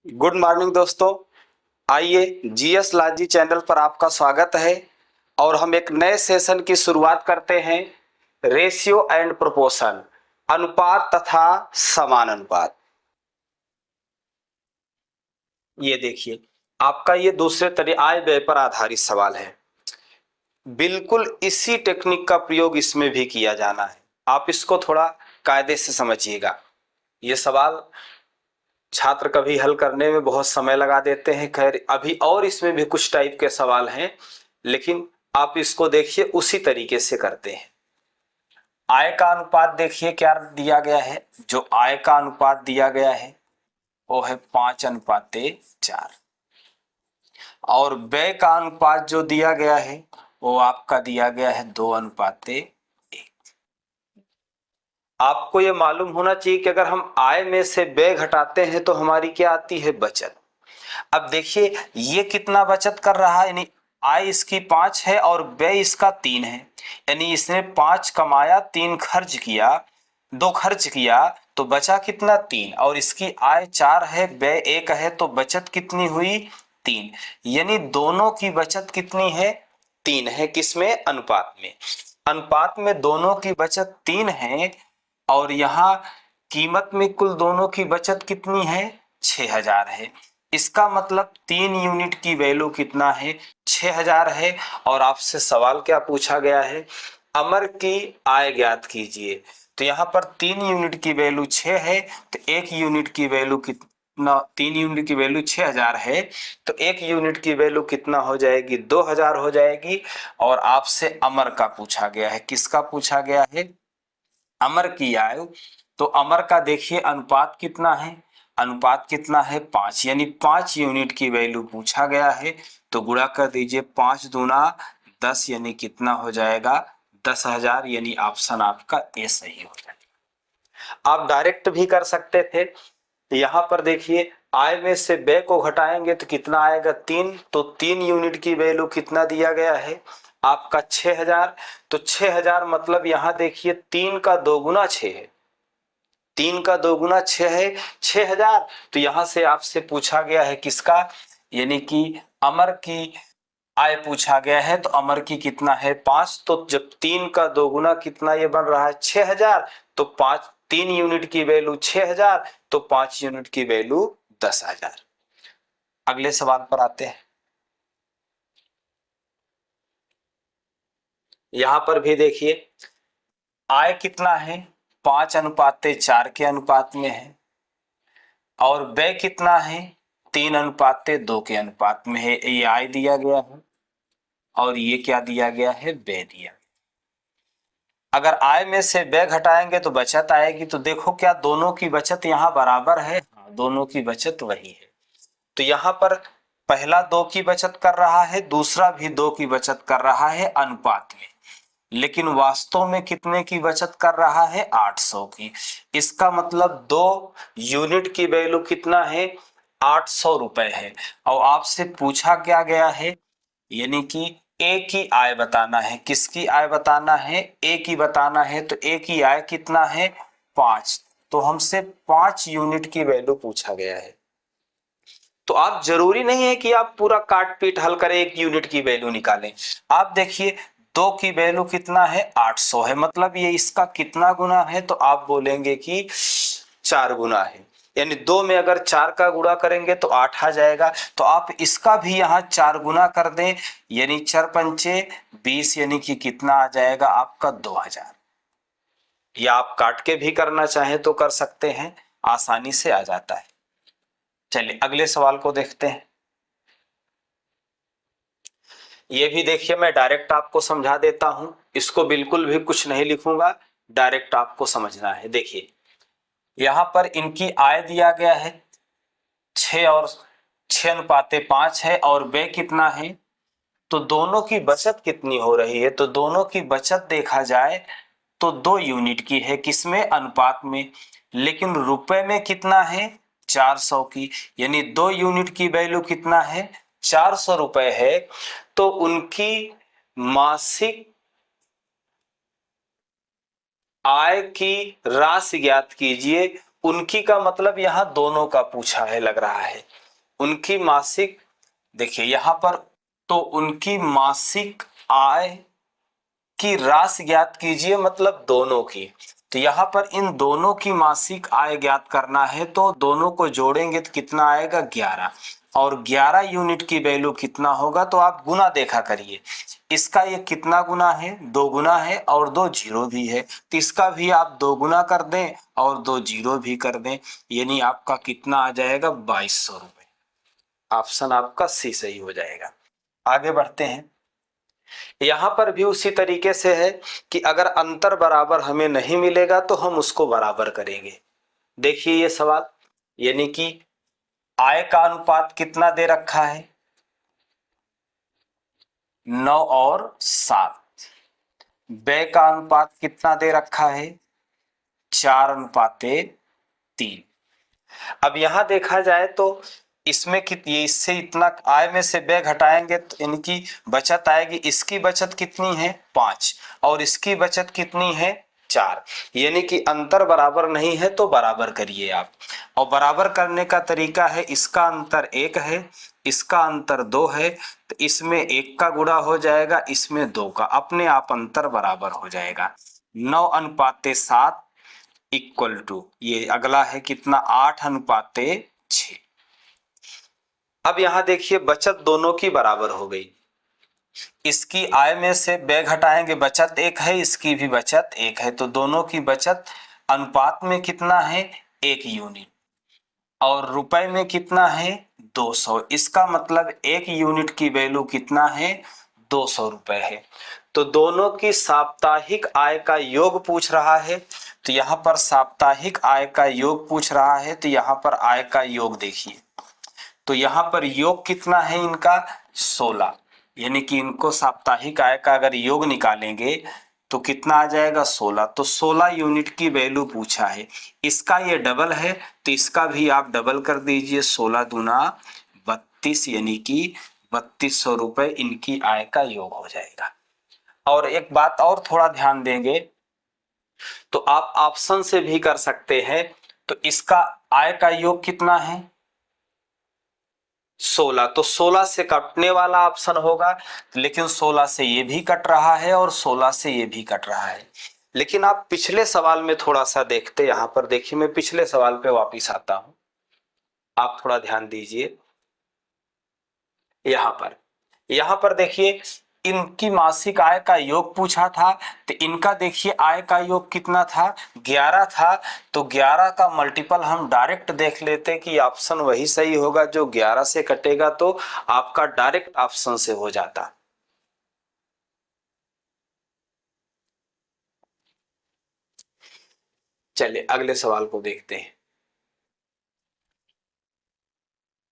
Good morning दोस्तों। आइए GS लाजी channel पर आपका स्वागत है और हम एक नए सेशन की शुरुआत करते हैं। रेशियो एंड प्रोपोर्शन, अनुपात तथा समानुपात। ये देखिए, आपका ये दूसरे तरीके आय व्यय पर आधारित सवाल है। बिल्कुल इसी टेक्निक का प्रयोग इसमें भी किया जाना है। आप इसको थोड़ा कायदे से समझिएगा। ये सवाल छात्र कभी हल करने में बहुत समय लगा देते हैं। खैर, अभी और इसमें भी कुछ टाइप के सवाल हैं, लेकिन आप इसको देखिए उसी तरीके से करते हैं। आय का अनुपात देखिए क्या दिया गया है। जो आय का अनुपात दिया गया है वो है 5:4 और व्यय का अनुपात जो दिया गया है वो आपका दिया गया है 2:1। आपको ये मालूम होना चाहिए कि अगर हम आय में से व्यय घटाते हैं तो हमारी क्या आती है, बचत। अब देखिए ये कितना बचत कर रहा है, यानी आय इसकी 5 है और व्यय इसका 3 है। यानी इसने 5 कमाया, 3 खर्च किया, 2 खर्च किया, तो बचा कितना, 3। और इसकी आय 4 है, व्यय 1 है, तो बचत कितनी हुई, 3। यानी दोनों की बचत कितनी है, 3 है। किसमें, अनुपात में। अनुपात में दोनों की बचत 3 है और यहाँ कीमत में कुल दोनों की बचत कितनी है, 6000 है। इसका मतलब 3 यूनिट की वैल्यू कितना है, 6000 है। और आपसे सवाल क्या पूछा गया है, अमर की आय ज्ञात कीजिए। तो यहाँ पर 3 यूनिट की वैल्यू 6 है, तो 1 यूनिट की वैल्यू कितना, 3 यूनिट की वैल्यू 6000 है, तो 1 यूनिट की वैल्यू कितना हो जाएगी, 2000 हो जाएगी। और आपसे अमर का पूछा गया है, किसका पूछा गया है, अमर की आयु। तो अमर का देखिए अनुपात कितना है, अनुपात कितना है, 5, यानी 5 यूनिट की वैल्यू पूछा गया है। तो गुणा कर दीजिए, 5 दूना 10, यानी कितना हो जाएगा, 10,000। यानी ऑप्शन आपका ए सही हो जाएगा। आप डायरेक्ट भी कर सकते थे। यहाँ पर देखिए आय में से व्यय को घटाएंगे तो कितना आएगा, 3। तो 3 यूनिट की वैल्यू कितना दिया गया है आपका, 6000। तो 6000 मतलब यहाँ देखिए 3 का 2 गुना 6 है, 3 का 2 गुना 6 है, 6000। तो यहां से आपसे पूछा गया है किसका, यानी कि अमर की आय पूछा गया है। तो अमर की कितना है, 5। तो जब 3 का 2 गुना कितना ये बन रहा है, 6000। तो 5, 3 यूनिट की वैल्यू 6000, तो 5 यूनिट की वैल्यू 10,000। अगले सवाल पर आते हैं। यहां पर भी देखिए आय कितना है, 5:4 के अनुपात में है और व्यय कितना है, 3:2 के अनुपात में है। ये आय दिया गया है और ये क्या दिया गया है, व्यय दिया। अगर आय में से व्यय घटाएंगे तो बचत आएगी। तो देखो क्या दोनों की बचत यहाँ बराबर है, हाँ, दोनों की बचत वही है। तो यहाँ पर पहला 2 की बचत कर रहा है, दूसरा भी 2 की बचत कर रहा है अनुपात में, लेकिन वास्तव में कितने की बचत कर रहा है, 800 की। इसका मतलब 2 यूनिट की वैल्यू कितना है, 800 रुपए है। और आपसे पूछा क्या गया है, यानी कि ए की आय बताना है। किसकी आय बताना है, ए की बताना है। तो ए की आय कितना है, 5। तो हमसे 5 यूनिट की वैल्यू पूछा गया है। तो आप जरूरी नहीं है कि आप पूरा काट पीट हल करें 1 यूनिट की वैल्यू निकालें। आप देखिए 2 की वैल्यू कितना है, 800 है, मतलब ये इसका कितना गुना है, तो आप बोलेंगे कि 4 गुना है। यानी 2 में अगर 4 का गुणा करेंगे तो 8 आ जाएगा। तो आप इसका भी यहाँ 4 गुना कर दें, यानी 4×5 = 20, यानी कि कितना आ जाएगा आपका, 2000। या आप काट के भी करना चाहें तो कर सकते हैं, आसानी से आ जाता है। चलिए अगले सवाल को देखते हैं। ये भी देखिए मैं डायरेक्ट आपको समझा देता हूं, इसको बिल्कुल भी कुछ नहीं लिखूंगा, डायरेक्ट आपको समझना है। देखिए यहां पर इनकी आय दिया गया है 6 और 6:5 है और व्यय कितना है। तो दोनों की बचत कितनी हो रही है, तो दोनों की बचत देखा जाए तो 2 यूनिट की है, किसमें, अनुपात में। लेकिन रुपए में कितना है, 400 की। यानी 2 यूनिट की वैल्यू कितना है, 400 रुपए है। तो उनकी मासिक आय की राशि ज्ञात कीजिए। उनकी का मतलब यहाँ दोनों का पूछा है लग रहा है। उनकी मासिक, देखिए यहाँ पर, तो उनकी मासिक आय की राशि ज्ञात कीजिए, मतलब दोनों की। तो यहाँ पर इन दोनों की मासिक आय ज्ञात करना है, तो दोनों को जोड़ेंगे तो कितना आएगा 11, और 11 यूनिट की वैल्यू कितना होगा, तो आप गुना देखा करिए। इसका ये कितना गुना है, 2 गुना है और 2 जीरो भी है, तो इसका भी आप 2 गुना कर दें और 2 जीरो भी कर दें, यानी आपका कितना आ जाएगा 2200 रुपए। ऑप्शन आपका सी सही हो जाएगा। आगे बढ़ते हैं। यहां पर भी उसी तरीके से है कि अगर अंतर बराबर हमें नहीं मिलेगा तो हम उसको बराबर करेंगे। देखिए ये सवाल, यानी कि आय का अनुपात कितना दे रखा है, 9 और 7। व्यय का अनुपात कितना दे रखा है, 4:3। अब यहां देखा जाए तो इसमें ये इससे इतना आय में से व्यय घटाएंगे तो इनकी बचत आएगी। इसकी बचत कितनी है 5 और इसकी बचत कितनी है 4, यानी कि अंतर बराबर नहीं है तो बराबर करिए आप। और बराबर करने का तरीका है, इसका अंतर 1 है, इसका अंतर 2 है, तो इसमें 1 का गुणा हो जाएगा, इसमें 2 का, अपने आप अंतर बराबर हो जाएगा। 9:7 इक्वल टू, ये अगला है कितना 8:6। अब यहां देखिए बचत दोनों की बराबर हो गई। इसकी आय में से व्यय घटाएंगे, बचत 1 है, इसकी भी बचत 1 है, तो दोनों की बचत अनुपात में कितना है 1 यूनिट, और रुपए में कितना है 200। इसका मतलब 1 यूनिट की वैल्यू कितना है 200 रुपए है। तो दोनों की साप्ताहिक आय का योग पूछ रहा है, तो यहाँ पर साप्ताहिक आय का योग पूछ रहा है, तो यहाँ पर आय का योग देखिए, तो यहाँ पर योग कितना है इनका 16, यानी कि इनको साप्ताहिक आय का अगर योग निकालेंगे तो कितना आ जाएगा 16। तो 16 यूनिट की वैल्यू पूछा है, इसका ये डबल है तो इसका भी आप डबल कर दीजिए, 16 दूना 32, यानी कि 3200 रुपए इनकी आय का योग हो जाएगा। और एक बात और थोड़ा ध्यान देंगे तो आप ऑप्शन से भी कर सकते हैं। तो इसका आय का योग कितना है 16, तो 16 से कटने वाला ऑप्शन होगा, लेकिन 16 से ये भी कट रहा है और 16 से ये भी कट रहा है। लेकिन आप पिछले सवाल में थोड़ा सा देखते, यहां पर देखिए मैं पिछले सवाल पे वापिस आता हूं, आप थोड़ा ध्यान दीजिए। यहां पर देखिए इनकी मासिक आय का योग पूछा था, तो इनका देखिए आय का योग कितना था 11 था, तो 11 का मल्टीपल हम डायरेक्ट देख लेते कि ऑप्शन वही सही होगा जो 11 से कटेगा, तो आपका डायरेक्ट ऑप्शन से हो जाता। चलिए अगले सवाल को देखते हैं।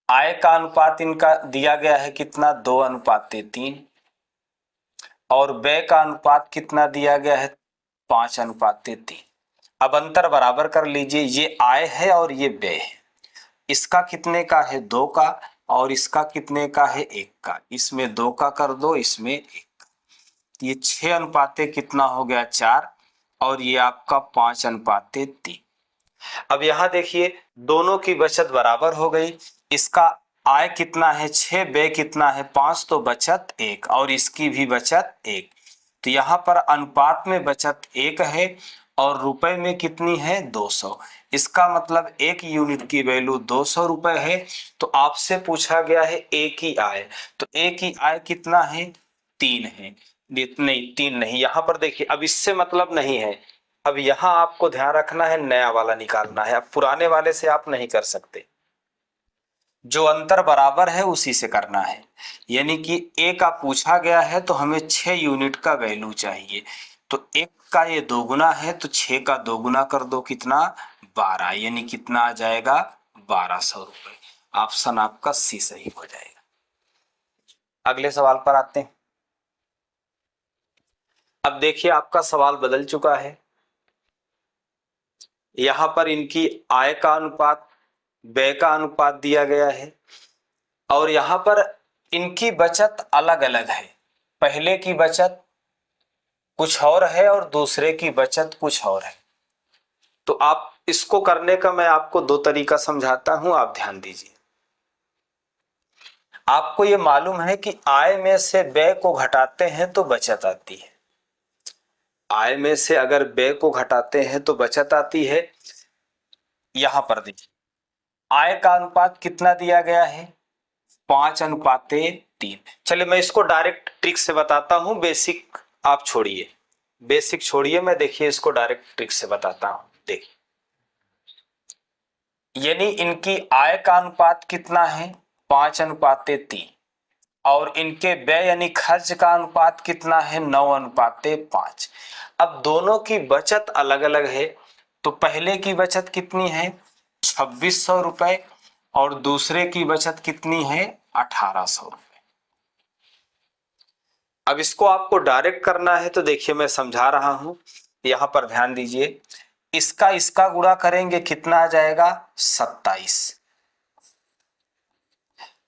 आय का अनुपात इनका दिया गया है कितना 2:3, और व्यय का अनुपात कितना दिया गया है 5:3। अब अंतर बराबर कर लीजिए, ये आय है और ये व्यय है। इसका कितने का है 2 का, और इसका कितने का है 1 का, इसमें 2 का कर दो, इसमें 1 का, ये 6:3 कितना हो गया 4, और ये आपका 5:3। अब यहां देखिए दोनों की बचत बराबर हो गई। इसका आय कितना है 6, व्यय कितना है 5, तो बचत 1 और इसकी भी बचत 1। तो यहाँ पर अनुपात में बचत 1 है और रुपए में कितनी है 200। इसका मतलब 1 यूनिट की वैल्यू 200 रुपए है। तो आपसे पूछा गया है एक ही आय, तो एक ही आय कितना है 3 है, नहीं 3 नहीं, यहाँ पर देखिए अब इससे मतलब नहीं है। अब यहाँ आपको ध्यान रखना है, नया वाला निकालना है, अब पुराने वाले से आप नहीं कर सकते, जो अंतर बराबर है उसी से करना है। यानी कि ए का पूछा गया है तो हमें 6 यूनिट का वैल्यू चाहिए, तो 1 का ये 2 गुना है, तो 6 का 2 गुना कर दो कितना 12, यानी कितना आ जाएगा 1200 रुपए। ऑप्शन आपका सी सही हो जाएगा। अगले सवाल पर आते हैं। अब देखिए आपका सवाल बदल चुका है, यहां पर इनकी आय का अनुपात व्यय का अनुपात दिया गया है, और यहां पर इनकी बचत अलग अलग है। पहले की बचत कुछ और है और दूसरे की बचत कुछ और है। तो आप इसको करने का मैं आपको दो तरीका समझाता हूं, आप ध्यान दीजिए। आपको ये मालूम है कि आय में से व्यय को घटाते हैं तो बचत आती है। आय में से अगर व्यय को घटाते हैं तो बचत आती है। यहां पर देखिए आय का अनुपात कितना दिया गया है, 5:3। चलिए मैं इसको डायरेक्ट ट्रिक से बताता हूं, बेसिक आप छोड़िए, बेसिक छोड़िए, मैं देखिए इसको डायरेक्ट ट्रिक से बताता हूं। देखिए यानी इनकी आय का अनुपात कितना है, 5:3, और इनके व्यय यानी खर्च का अनुपात कितना है, 9:5। अब दोनों की बचत अलग अलग है, तो पहले की बचत कितनी है, 2600 रुपए, और दूसरे की बचत कितनी है, 1800 रुपए। अब इसको आपको डायरेक्ट करना है, तो देखिए मैं समझा रहा हूं, यहां पर ध्यान दीजिए। इसका गुणा करेंगे कितना आ जाएगा, 27,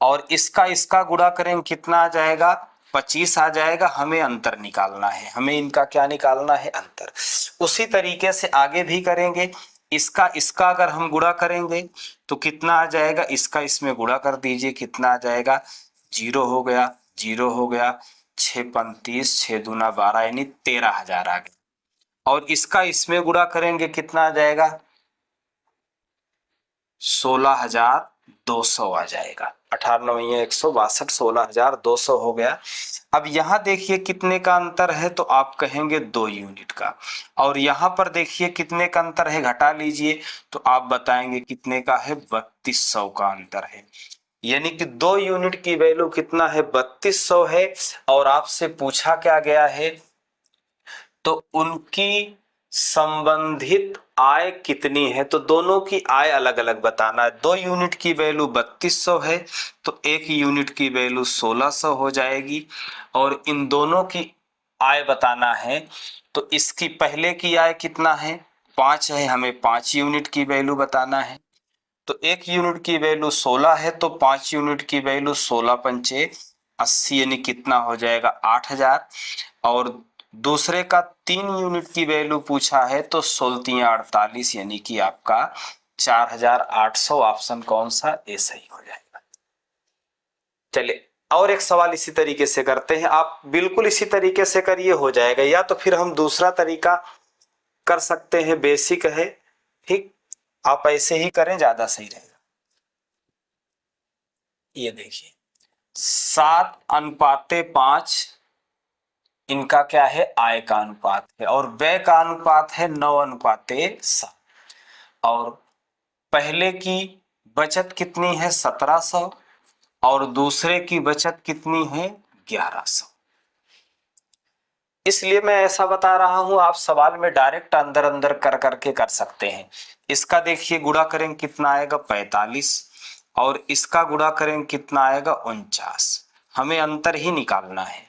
और इसका गुणा करेंगे कितना आ जाएगा, 25 आ जाएगा। हमें अंतर निकालना है, हमें इनका क्या निकालना है, अंतर। उसी तरीके से आगे भी करेंगे, इसका अगर हम गुणा करेंगे तो कितना आ जाएगा, इसका इसमें गुणा कर दीजिए, कितना आ जाएगा, 0 हो गया, 0 हो गया, 6:35, 6×2 = 12, यानी 13,000 आ गया। और इसका इसमें गुणा करेंगे कितना आ जाएगा, 16,200 आ जाएगा। 18×9=162, 16,200 हो गया। अब यहां देखिए कितने का अंतर है, तो आप कहेंगे 2 यूनिट का। और यहां पर देखिए कितने का अंतर है, घटा लीजिए, तो आप बताएंगे कितने का है, 3200 का अंतर है। यानी कि 2 यूनिट की वैल्यू कितना है, 3200 है। और आपसे पूछा क्या गया है, तो उनकी संबंधित आय कितनी है, तो दोनों की आय अलग अलग बताना है। 2 यूनिट की वैल्यू 3200 है, तो 1 यूनिट की वैल्यू 1600 हो जाएगी। और इन दोनों की आय बताना है, तो इसकी पहले की आय कितना है, 5 है, हमें 5 यूनिट की वैल्यू बताना है। तो 1 यूनिट की वैल्यू 16 है, तो 5 यूनिट की वैल्यू 16×5 = 80, यानी कितना हो जाएगा, 8000। और दूसरे का 3 यूनिट की वैल्यू पूछा है, तो 16×3 = 48, यानी कि आपका 4800। ऑप्शन कौन सा, ए सही हो जाएगा। चलिए और एक सवाल इसी तरीके से करते हैं, आप बिल्कुल इसी तरीके से करिए, हो जाएगा। या तो फिर हम दूसरा तरीका कर सकते हैं, बेसिक है, ठीक, आप ऐसे ही करें, ज्यादा सही रहेगा। ये देखिए 7:5 इनका क्या है, आय का अनुपात है, और व्यय का अनुपात है 9:7। और पहले की बचत कितनी है, 1700, और दूसरे की बचत कितनी है, 1100। इसलिए मैं ऐसा बता रहा हूं, आप सवाल में डायरेक्ट अंदर अंदर कर करके कर सकते हैं। इसका देखिए गुणा करेंगे कितना आएगा, 45, और इसका गुणा करेंगे कितना आएगा, 49। हमें अंतर ही निकालना है।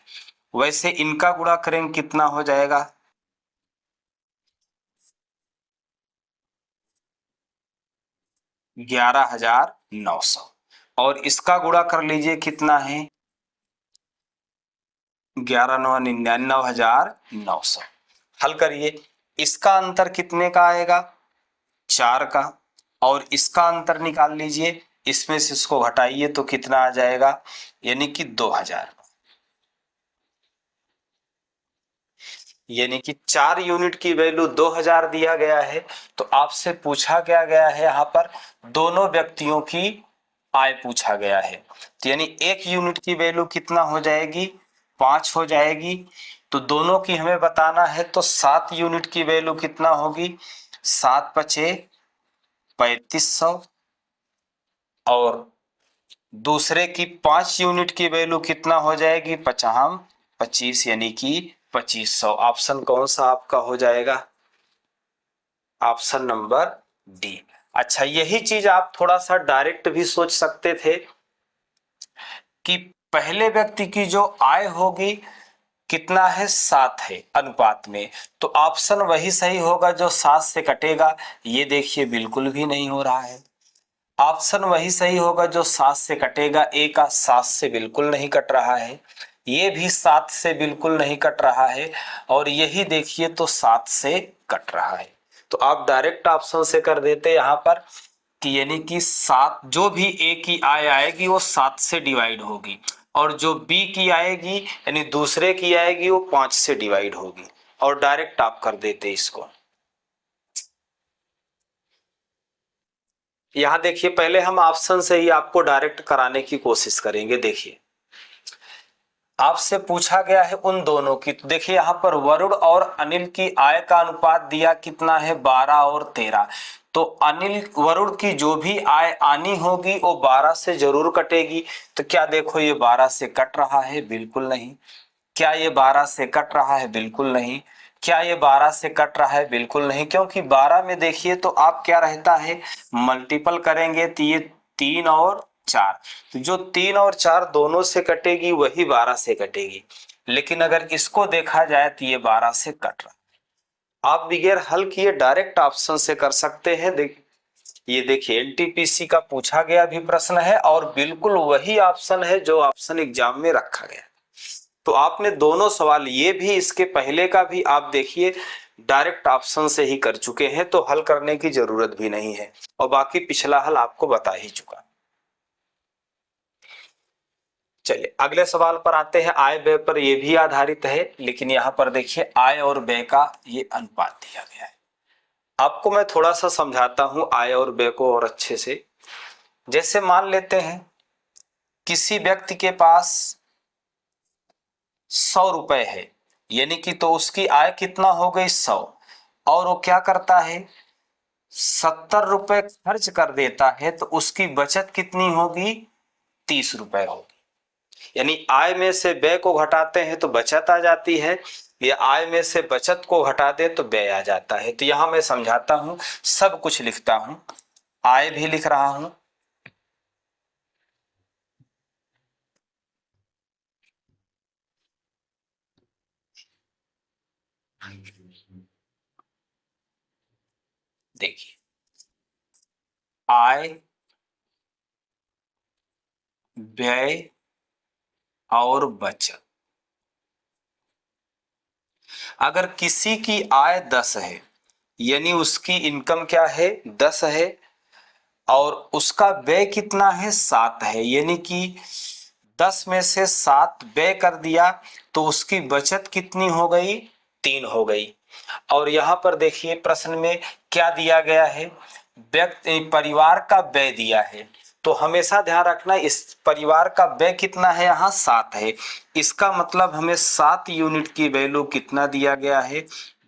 वैसे इनका गुणा करेंगे कितना हो जाएगा, 11,900, और इसका गुणा कर लीजिए कितना है, 11×9 = 99,900। हल करिए, इसका अंतर कितने का आएगा, 4 का, और इसका अंतर निकाल लीजिए, इसमें से इसको घटाइए तो कितना आ जाएगा, यानी कि 2000। यानी कि 4 यूनिट की वैल्यू 2000 दिया गया है। तो आपसे पूछा क्या गया है, यहाँ पर दोनों व्यक्तियों की आय पूछा गया है। तो यानी 1 यूनिट की वैल्यू कितना हो जाएगी, 5 हो जाएगी। तो दोनों की हमें बताना है, तो 7 यूनिट की वैल्यू कितना होगी, 7×5 = 3500, और दूसरे की 5 यूनिट की वैल्यू कितना हो जाएगी, 5×25, यानी कि 2500। ऑप्शन कौन सा आपका हो जाएगा, ऑप्शन नंबर डी। अच्छा, यही चीज आप थोड़ा सा डायरेक्ट भी सोच सकते थे कि पहले व्यक्ति की जो आय होगी कितना है, 7 है अनुपात में, तो ऑप्शन वही सही होगा जो 7 से कटेगा। ये देखिए बिल्कुल भी नहीं हो रहा है। ऑप्शन वही सही होगा जो 7 से कटेगा। ए का 7 से बिल्कुल नहीं कट रहा है, ये भी 7 से बिल्कुल नहीं कट रहा है, और यही देखिए तो 7 से कट रहा है। तो आप डायरेक्ट ऑप्शन से कर देते यहाँ पर कि यानी कि 7, जो भी ए की आय आएगी वो 7 से डिवाइड होगी, और जो बी की आएगी यानी दूसरे की आएगी वो 5 से डिवाइड होगी, और डायरेक्ट आप कर देते इसको। यहां देखिए, पहले हम ऑप्शन से ही आपको डायरेक्ट कराने की कोशिश करेंगे। देखिए आपसे पूछा गया है उन दोनों की, तो देखिए यहाँ पर वरुण और अनिल की आय का अनुपात दिया कितना है, 12 और 13। तो अनिल वरुण की जो भी आय आनी होगी वो 12 से जरूर कटेगी। तो क्या देखो ये 12 से कट रहा है, बिल्कुल नहीं। क्या ये 12 से कट रहा है, बिल्कुल नहीं। क्या ये 12 से कट रहा है, बिल्कुल नहीं, क्योंकि 12 में देखिए तो आप क्या रहता है, मल्टीपल करेंगे तो ये 3 और 4, तो जो 3 और 4 दोनों से कटेगी वही 12 से कटेगी। लेकिन अगर इसको देखा जाए तो ये 12 से कट रहा है। आप बगैर हल किए डायरेक्ट ऑप्शन से कर सकते हैं। ये देखिए एनटीपीसी का पूछा गया भी प्रश्न है और बिल्कुल वही ऑप्शन है जो ऑप्शन एग्जाम में रखा गया। तो आपने दोनों सवाल, ये भी इसके पहले का भी आप देखिए डायरेक्ट ऑप्शन से ही कर चुके हैं, तो हल करने की जरूरत भी नहीं है, और बाकी पिछला हल आपको बता ही चुका। चलिए अगले सवाल पर आते हैं। आय व्यय पर ये भी आधारित है, लेकिन यहाँ पर देखिए आय और व्यय का ये अनुपात दिया गया है। आपको मैं थोड़ा सा समझाता हूं आय और व्यय को और अच्छे से। जैसे मान लेते हैं किसी व्यक्ति के पास 100 रुपए है, यानी कि तो उसकी आय कितना हो गई, 100, और वो क्या करता है, 70 रुपए खर्च कर देता है, तो उसकी बचत कितनी होगी, 30 रुपए होगी। यानी आय में से व्यय को घटाते हैं तो बचत आ जाती है, या आय में से बचत को घटा दे तो व्यय आ जाता है। तो यहां मैं समझाता हूं, सब कुछ लिखता हूं, आय भी लिख रहा हूं, देखिए आय, व्यय और बचत। अगर किसी की आय 10 है, यानी उसकी इनकम क्या है, 10 है, और उसका व्यय कितना है, 7 है, यानी कि 10 में से 7 व्यय कर दिया, तो उसकी बचत कितनी हो गई, 3 हो गई। और यहां पर देखिए प्रश्न में क्या दिया गया है, व्यक्ति परिवार का व्यय दिया है, तो हमेशा ध्यान रखना इस परिवार का व्यय कितना है, यहाँ 7 है। इसका मतलब हमें 7 यूनिट की वैल्यू कितना दिया गया है,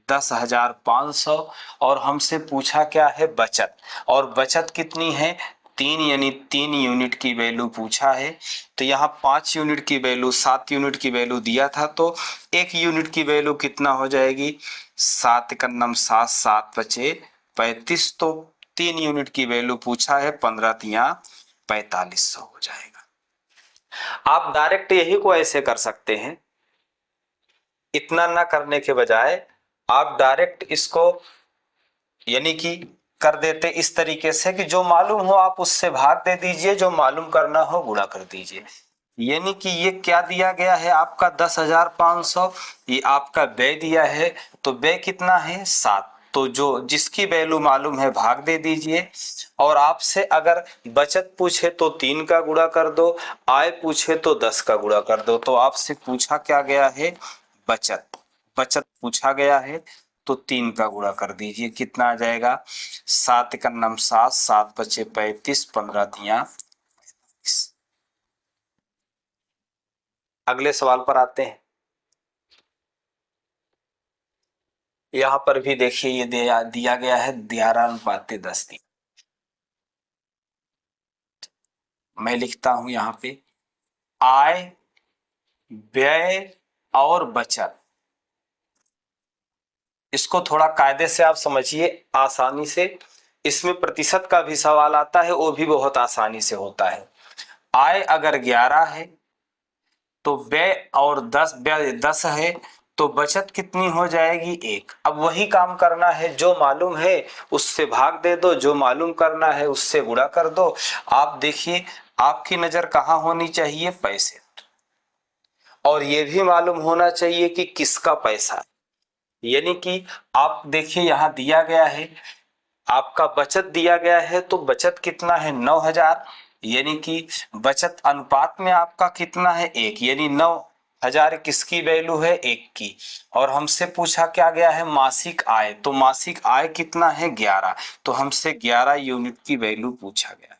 10,500, और हमसे पूछा क्या है, बचत, और बचत कितनी है, 3, यानी 3 यूनिट की वैल्यू पूछा है। तो यहाँ 5 यूनिट की वैल्यू, 7 यूनिट की वैल्यू दिया था, तो 1 यूनिट की वैल्यू कितना हो जाएगी, 7 एकम 7, 7 बचे 35, तो 3 यूनिट की वैल्यू पूछा है, 15 तिया 4500 हो जाएगा। आप डायरेक्ट यही को ऐसे कर सकते हैं, इतना ना करने के बजाय आप डायरेक्ट इसको यानी कि कर देते इस तरीके से कि जो मालूम हो आप उससे भाग दे दीजिए, जो मालूम करना हो गुणा कर दीजिए। यानी कि ये क्या दिया गया है आपका 10,500, ये आपका व्यय दिया है, तो व्यय कितना है, 7, तो जो जिसकी वैल्यू मालूम है भाग दे दीजिए। और आपसे अगर बचत पूछे तो 3 का गुणा कर दो, आय पूछे तो 10 का गुणा कर दो। तो आपसे पूछा क्या गया है, बचत, बचत पूछा गया है, तो 3 का गुणा कर दीजिए, कितना आ जाएगा, 7 एकम 7, 7 बचे 35, 15 तिया 45। अगले सवाल पर आते हैं। यहां पर भी देखिए ये दिया गया है 11:10। मैं लिखता हूं यहां पे आय, व्यय और बचत। इसको थोड़ा कायदे से आप समझिए आसानी से, इसमें प्रतिशत का भी सवाल आता है, वो भी बहुत आसानी से होता है। आय अगर 11 है तो व्यय और 10 है, तो बचत कितनी हो जाएगी, 1। अब वही काम करना है, जो मालूम है उससे भाग दे दो, जो मालूम करना है उससे गुणा कर दो। आप देखिए आपकी नजर कहाँ होनी चाहिए, पैसे, और ये भी मालूम होना चाहिए कि किसका पैसा है। यानी कि आप देखिए यहाँ दिया गया है, आपका बचत दिया गया है, तो बचत कितना है 9,000, यानी कि बचत अनुपात में आपका कितना है 1, यानी 9,000 किसकी वैल्यू है 1 की। और हमसे पूछा क्या गया है मासिक आय, तो मासिक आय कितना है 11, तो हमसे 11 यूनिट की वैल्यू पूछा गया।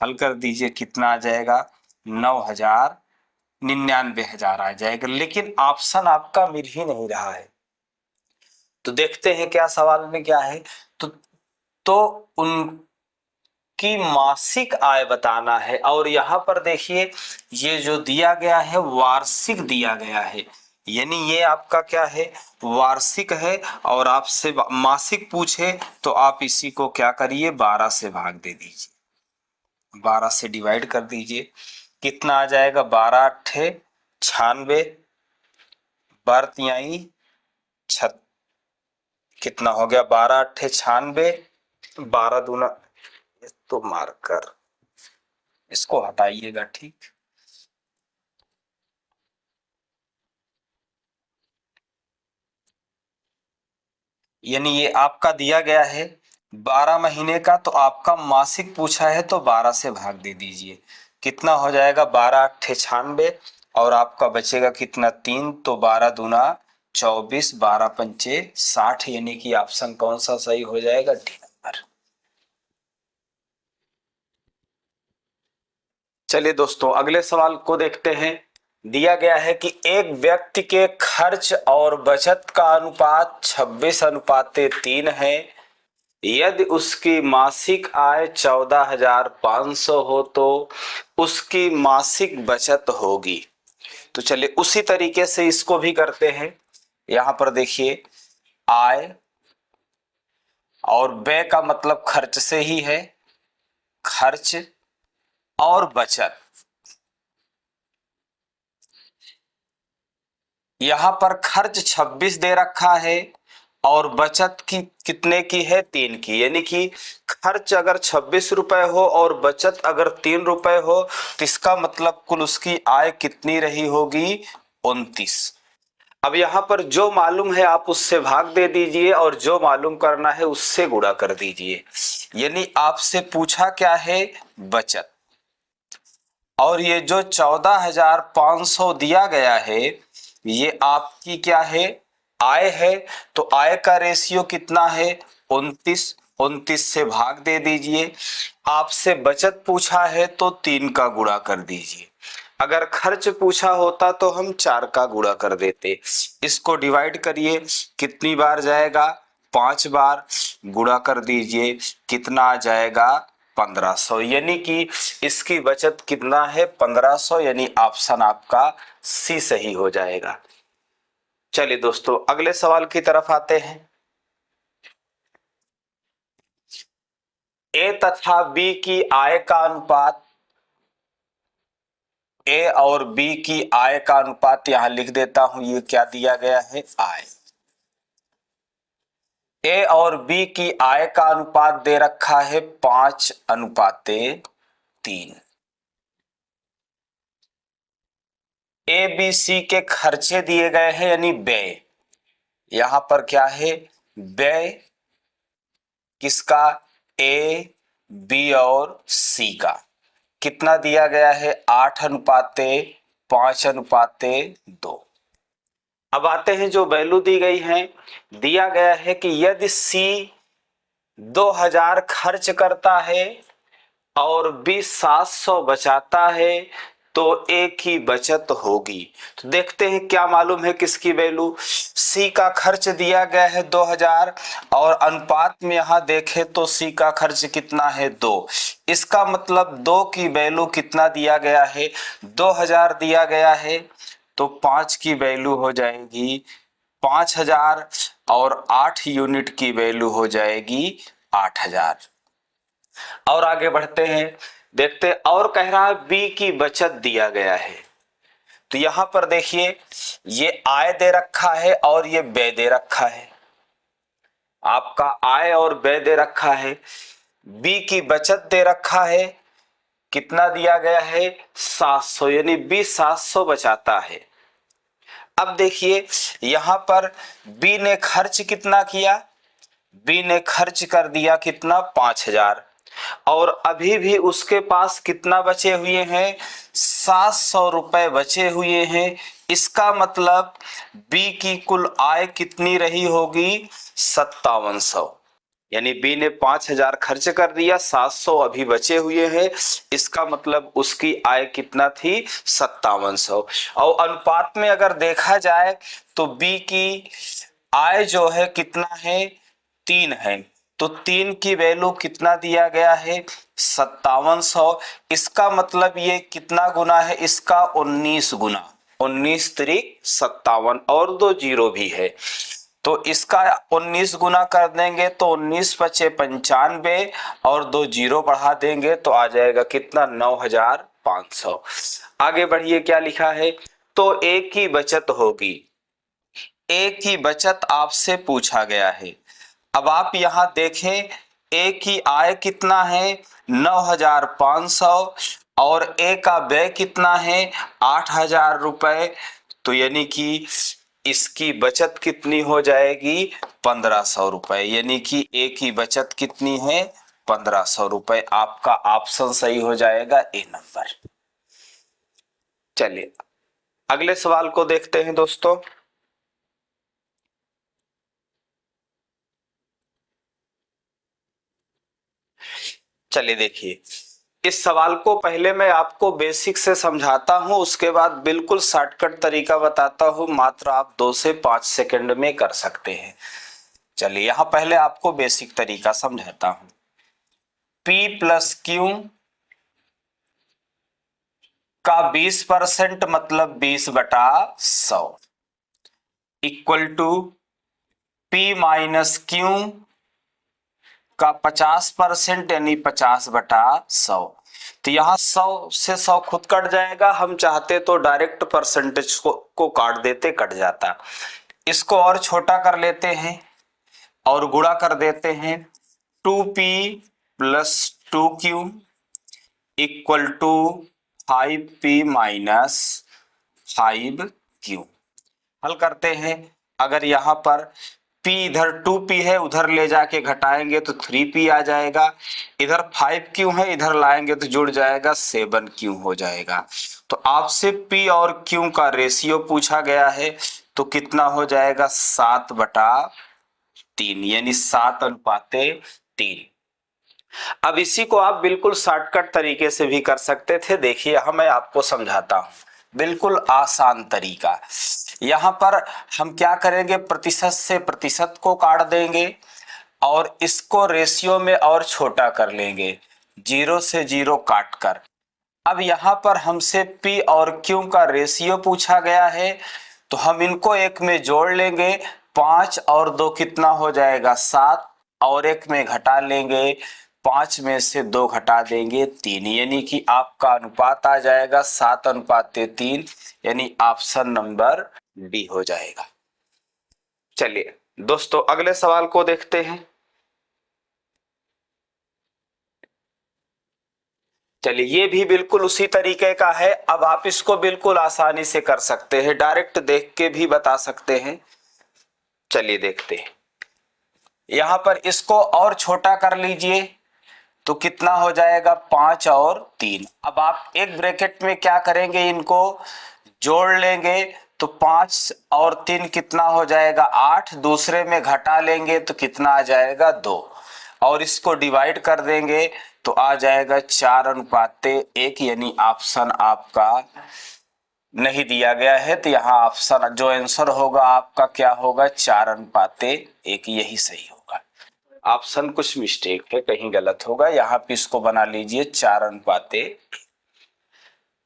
हल कर दीजिए, कितना आ जाएगा 9,000, 99,000 आ जाएगा, लेकिन ऑप्शन आपका मिल ही नहीं रहा है। तो देखते हैं क्या सवाल में क्या है। तो उनकी मासिक आय बताना है, और यहाँ पर देखिए ये जो दिया गया है वार्षिक दिया गया है, यानी ये आपका क्या है वार्षिक है, और आपसे मासिक पूछे तो आप इसी को क्या करिए 12 से भाग दे दीजिए, 12 से डिवाइड कर दीजिए, कितना आ जाएगा 12 अट्ठे 96, 12 तिहाई कितना हो गया 12 अट्ठे 96, 12 दूना, तो मार्कर इसको हटाइएगा, ठीक। यानी ये आपका दिया गया है 12 महीने का, तो आपका मासिक पूछा है तो 12 से भाग दे दीजिए, कितना हो जाएगा 12 अट्ठे 96, और आपका बचेगा कितना 3, तो 12 दूना 24, 12 पंचे 60, यानी कि ऑप्शन कौन सा सही हो जाएगा डी नंबर। चलिए दोस्तों अगले सवाल को देखते हैं। दिया गया है कि एक व्यक्ति के खर्च और बचत का अनुपात 26:3 है। यदि उसकी मासिक आय 14,500 हो तो उसकी मासिक बचत होगी। तो चलिए उसी तरीके से इसको भी करते हैं। यहां पर देखिए आय और व्यय का मतलब खर्च से ही है, खर्च और बचत। यहां पर खर्च 26 दे रखा है और बचत की कितने की है 3 की, यानी कि खर्च अगर 26 रुपए हो और बचत अगर 3 रुपए हो तो इसका मतलब कुल उसकी आय कितनी रही होगी 29। अब यहां पर जो मालूम है आप उससे भाग दे दीजिए और जो मालूम करना है उससे गुणा कर दीजिए। यानी आपसे पूछा क्या है बचत, और ये जो 14,500 दिया गया है ये आपकी क्या है आय है। तो आय का रेशियो कितना है 29, 29 से भाग दे दीजिए। आपसे बचत पूछा है तो 3 का गुणा कर दीजिए। अगर खर्च पूछा होता तो हम 4 का गुणा कर देते। इसको डिवाइड करिए, कितनी बार जाएगा 5 बार, गुणा कर दीजिए, कितना आ जाएगा 1500, यानी कि इसकी बचत कितना है 1500, यानी ऑप्शन आपका सी सही हो जाएगा। चलिए दोस्तों अगले सवाल की तरफ आते हैं। ए तथा बी की आय का अनुपात, ए और बी की आय का अनुपात यहां लिख देता हूं, ये क्या दिया गया है आय। ए और बी की आय का अनुपात दे रखा है 5:3। ए बी सी के खर्चे दिए गए हैं यानी व्यय, यहां पर क्या है व्यय किसका ए बी और सी का, कितना दिया गया है 8:5:2। अब आते हैं जो वैल्यू दी गई है। दिया गया है कि यदि सी 2,000 खर्च करता है और बी 700 बचाता है तो ए की बचत होगी। तो देखते हैं क्या मालूम है किसकी वैल्यू। सी का खर्च दिया गया है 2,000 और अनुपात में यहां देखें तो सी का खर्च कितना है 2। इसका मतलब 2 की वैल्यू कितना दिया गया है 2,000 दिया गया है, तो 5 की वैल्यू हो जाएगी 5,000 और 8 यूनिट की वैल्यू हो जाएगी 8,000। और आगे बढ़ते हैं, देखते और कह रहा है बी की बचत दिया गया है। तो यहां पर देखिए ये आय दे रखा है और ये व्यय दे रखा है, आपका आय और व्यय दे रखा है। बी की बचत दे रखा है, कितना दिया गया है 700, यानी बी 700 बचाता है। अब देखिए यहां पर बी ने खर्च कितना किया, बी ने खर्च कर दिया कितना 5,000, और अभी भी उसके पास कितना बचे हुए हैं 700 रुपए बचे हुए हैं। इसका मतलब बी की कुल आय कितनी रही होगी 5700। यानी बी ने 5,000 खर्च कर दिया, 700 अभी बचे हुए हैं, इसका मतलब उसकी आय कितना थी 5700। और अनुपात में अगर देखा जाए तो बी की आय जो है कितना है 3 है, तो 3 की वैल्यू कितना दिया गया है 5700। इसका मतलब ये कितना गुना है इसका 19 गुना, 19 त्रिक 57 और 2 जीरो भी है, तो इसका 19 गुना कर देंगे तो 19 पचे 95 और 2 जीरो बढ़ा देंगे तो आ जाएगा कितना 9,500। आगे बढ़िए क्या लिखा है, तो ए की बचत होगी, ए की बचत आपसे पूछा गया है। अब आप यहां देखें ए की आय कितना है 9,500 और ए का व्यय कितना है 8,000 रुपए, तो यानी कि इसकी बचत कितनी हो जाएगी 1,500 रुपए, यानी कि ए की बचत कितनी है 1,500 रुपए। आपका ऑप्शन सही हो जाएगा ए नंबर। चलिए अगले सवाल को देखते हैं दोस्तों। चलिए देखिए इस सवाल को पहले मैं आपको बेसिक से समझाता हूं, उसके बाद बिल्कुल शॉर्टकट तरीका बताता हूं, मात्र आप 2 से 5 सेकंड में कर सकते हैं। चलिए यहां पहले आपको बेसिक तरीका समझाता हूं। P प्लस क्यू का 20% मतलब 20/100 equal to P minus Q का 50% यानी 50/100। तो यहाँ 100 से 100 खुद कट जाएगा, हम चाहते तो डायरेक्ट परसेंटेज को काट देते, कट जाता। इसको और छोटा कर लेते हैं और गुणा कर देते हैं 2p plus 2q equal to 5p minus 5q। हल करते हैं, अगर यहाँ पर p इधर 2p है उधर ले जाके घटाएंगे तो 3p आ जाएगा, इधर 5q है इधर लाएंगे तो जुड़ जाएगा 7q हो जाएगा। तो आपसे p और q का रेशियो पूछा गया है, तो कितना हो जाएगा 7/3 यानी 7:3। अब इसी को आप बिल्कुल शॉर्टकट तरीके से भी कर सकते थे। देखिए यहां मैं आपको समझाता हूं, बिल्कुल आसान तरीका। यहां पर हम क्या करेंगे, प्रतिशत से प्रतिशत को काट देंगे और इसको रेशियो में और छोटा कर लेंगे, 0 से 0 काट कर। अब यहां पर हमसे P और Q का रेशियो पूछा गया है, तो हम इनको एक में जोड़ लेंगे, 5 और 2 कितना हो जाएगा 7, और एक में घटा लेंगे, 5 में से 2 घटा देंगे 3, यानी कि आपका अनुपात आ जाएगा 7:3, यानी ऑप्शन नंबर डी हो जाएगा। चलिए दोस्तों अगले सवाल को देखते हैं। चलिए ये भी बिल्कुल उसी तरीके का है। अब आप इसको बिल्कुल आसानी से कर सकते हैं, डायरेक्ट देख के भी बता सकते हैं। चलिए देखते हैं, यहां पर इसको और छोटा कर लीजिए तो कितना हो जाएगा 5 और 3। अब आप एक ब्रैकेट में क्या करेंगे, इनको जोड़ लेंगे तो 5 और 3 कितना हो जाएगा 8, दूसरे में घटा लेंगे तो कितना आ जाएगा 2, और इसको डिवाइड कर देंगे तो आ जाएगा 4:1, यानी ऑप्शन आपका नहीं दिया गया है, तो यहाँ ऑप्शन जो आंसर होगा आपका क्या होगा 4:1, यही सही होगा। ऑप्शन कुछ मिस्टेक है, कहीं गलत होगा, यहाँ पे इसको बना लीजिए 4:1।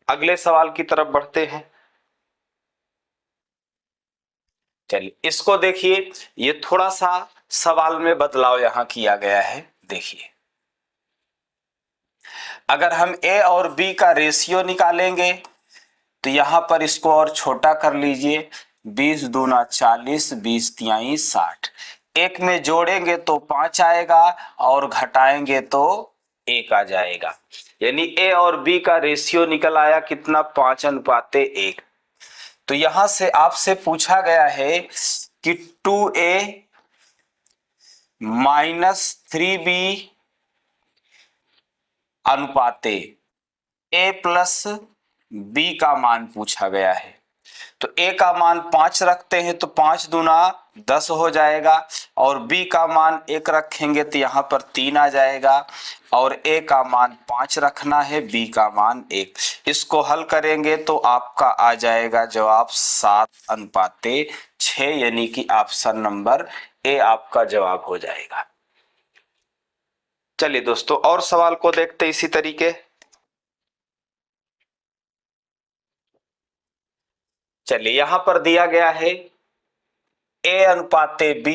अगले सवाल की तरफ बढ़ते हैं। चलिए इसको देखिए, ये थोड़ा सा सवाल में बदलाव यहां किया गया है। देखिए अगर हम ए और बी का रेशियो निकालेंगे तो यहां पर इसको और छोटा कर लीजिए, 20 दूना 40, 20 तिहाई 60, एक में जोड़ेंगे तो 5 आएगा और घटाएंगे तो 1 आ जाएगा, यानी ए और बी का रेशियो निकल आया कितना 5:1। तो तो यहां से आपसे पूछा गया है कि 2a minus 3b अनुपाते a plus b का मान पूछा गया है। तो a का मान 5 रखते हैं तो 5 दूना 10 हो जाएगा, और b का मान 1 रखेंगे तो यहाँ पर 3 आ जाएगा, और a का मान 5 रखना है, b का मान 1। इसको हल करेंगे तो आपका आ जाएगा जवाब 7:6, यानी कि ऑप्शन नंबर ए आपका जवाब हो जाएगा। चलिए दोस्तों और सवाल को देखते इसी तरीके। चलिए यहां पर दिया गया है a अनुपाते b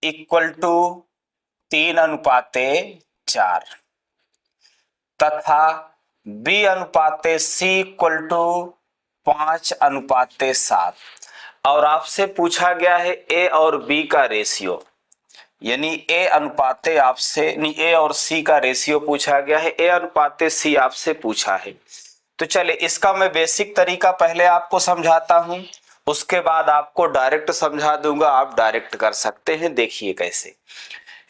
इक्वल टू 3:4 तथा b अनुपाते c इक्वल टू 5:7, और आपसे पूछा गया है a और b का रेशियो, यानी a अनुपाते आपसे a और c का रेशियो पूछा गया है, a अनुपाते c आपसे पूछा है। तो चले इसका मैं बेसिक तरीका पहले आपको समझाता हूं, उसके बाद आपको डायरेक्ट समझा दूंगा, आप डायरेक्ट कर सकते हैं। देखिए कैसे,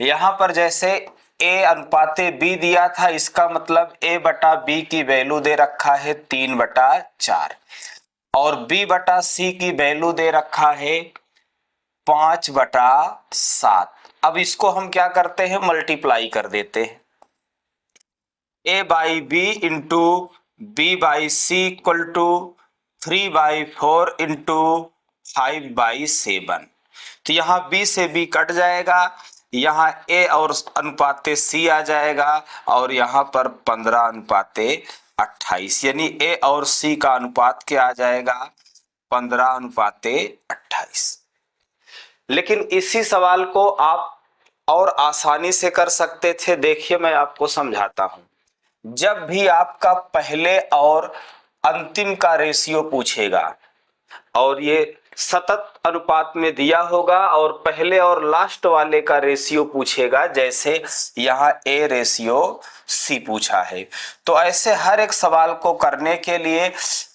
यहां पर जैसे a अनुपाते b दिया था, इसका मतलब a बटा b की वैल्यू दे रखा है 3/4, और b बटा c की वैल्यू दे रखा है 5/7। अब इसको हम क्या करते हैं, मल्टीप्लाई कर देते हैं। a by B into B by C equal to 3/4 into 5/7। तो यहाँ b से b कट जाएगा, यहाँ a और अनुपाते c आ जाएगा, और यहाँ पर 15:28, यानी a और c का अनुपात क्या आ जाएगा, 15:28। लेकिन इसी सवाल को आप और आसानी से कर सकते थे। देखिए मैं आपको समझाता हूं। जब भी आपका पहले और अंतिम का रेशियो पूछेगा, और ये सतत अनुपात में दिया होगा, और पहले और लास्ट वाले का रेशियो पूछेगा, जैसे यहाँ a रेशियो c पूछा है, तो ऐसे हर एक सवाल को करने के लिए